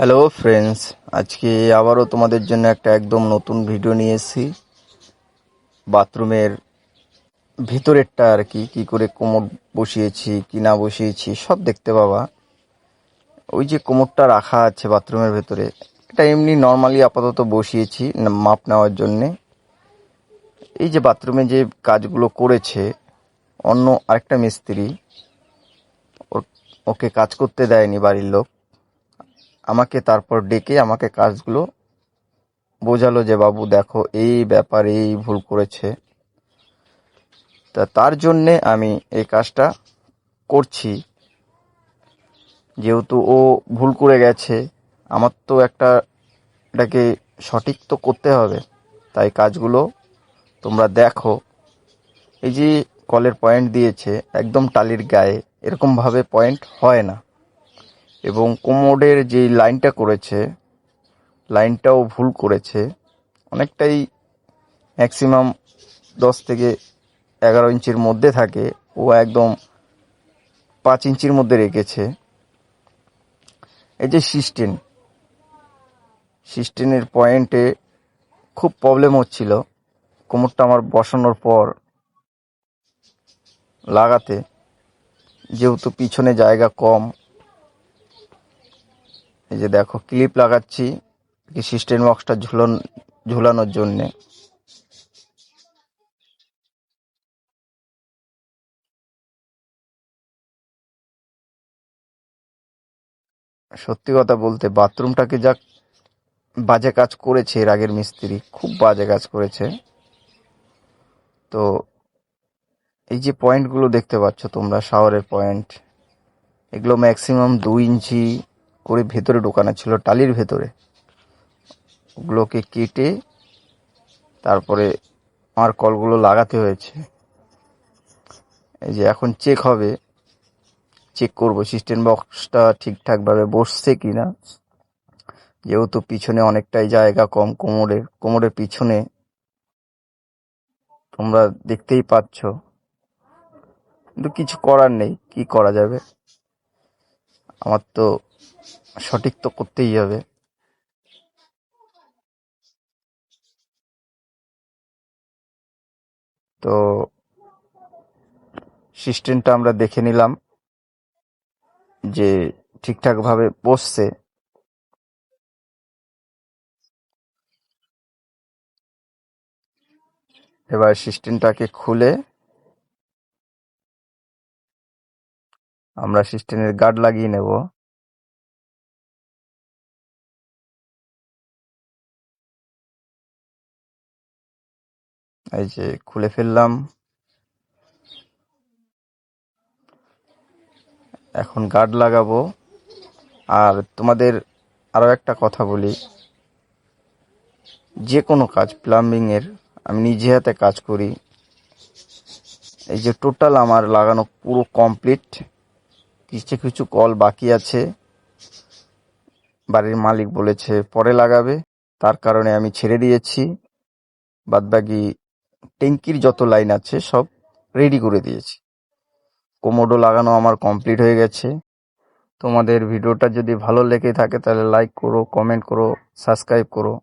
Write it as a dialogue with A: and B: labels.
A: Hello friends, আজকে আবারও তোমাদের জন্য একটা একদম নতুন ভিডিও নিয়ে এসেছি। বাথরুমের ভিতরেরটা আর কি কি করে কোমোড বসিয়েছি কি না বসিয়েছি সব দেখতে পাবা। ওই যে কোমোডটা রাখা আছে বাথরুমের ভেতরে, এটা এমনি নর্মালি আপাতত বসিয়েছি মাপ নেওয়ার জন্যে। এই যে বাথরুমে যে কাজগুলো করেছে অন্য আরেকটা মিস্ত্রি, ওকে কাজ করতে দেয়নি বাড়ির লোক, আমাকে তারপর ডেকে আমাকে কাজগুলো বোঝালো যে বাবু দেখো এই ব্যাপার এই ভুল করেছে। তার জন্যে আমি এই কাজটা করছি। যেহেতু ও ভুল করে গেছে, আমার তো এটাকে সঠিক তো করতে হবে। তাই কাজগুলো তোমরা দেখো। এই যে কলের পয়েন্ট দিয়েছে একদম টালির গায়ে, এরকমভাবে পয়েন্ট হয় না। এবং কোমোডের যে লাইনটা করেছে, লাইনটাও ভুল করেছে অনেকটাই। ম্যাক্সিমাম 10 থেকে 11 ইঞ্চির মধ্যে থাকে, ও একদম 5 ইঞ্চির মধ্যে রেখেছে। এই যে সিস্টেনের পয়েন্টে খুব প্রবলেম হচ্ছিল কোমরটা আমার বসানোর পর লাগাতে, যেহেতু পিছনে জায়গা কম। এই যে দেখো ক্লিপ লাগাচ্ছি সিস্টেম বক্সটা ঝুলানোর জন্যে। সত্যি কথা বলতে বাথরুমটাকে যা বাজে কাজ করেছে এর আগের মিস্ত্রি, খুব বাজে কাজ করেছে। তো এই যে পয়েন্টগুলো দেখতে পাচ্ছ তোমরা, শাওয়ারের পয়েন্ট, এগুলো ম্যাক্সিমাম 2 ইঞ্চি করে ভেতরে ঢোকানো ছিল টালির ভেতরে। ওগুলোকে কেটে তারপরে আমার কলগুলো লাগাতে হয়েছে। এই যে এখন চেক করব সিস্টেম বক্সটা ঠিকঠাকভাবে বসছে কিনা। যেহেতু পিছনে অনেকটাই জায়গা কম, কোমরের পিছনে তোমরা দেখতেই পাচ্ছ। কিন্তু কিছু করার নেই, কি করা যাবে, আমার তো সঠিক তো করতেই হবে। তো সিস্টেমটা আমরা দেখে নিলাম যে ঠিকঠাকভাবে বসছে। এবার সিস্টেমটাকে খুলে আমরা সিস্টেমের গার্ড লাগিয়ে নেব। এই যে খুলে ফেললাম। এখন গার্ড লাগাবো। আর তোমাদের আরও একটা কথা বলি, যে কোনো কাজ প্লাম্বিংয়ের আমি নিজে হাতে কাজ করি। এই যে টোটাল আমার লাগানো পুরো কমপ্লিট, কিছু কিছু কল বাকি আছে। বাড়ির মালিক বলেছে পরে লাগাবে, তার কারণে আমি ছেড়ে দিয়েছি। বাদবাকি ট্যাঙ্কির যত লাইন আছে সব রেডি করে দিয়েছি। কোমোডও লাগানো আমার কমপ্লিট হয়ে গেছে। তোমাদের ভিডিওটা যদি ভালো লেগে থাকে তাহলে লাইক করো, কমেন্ট করো, সাবস্ক্রাইব করো।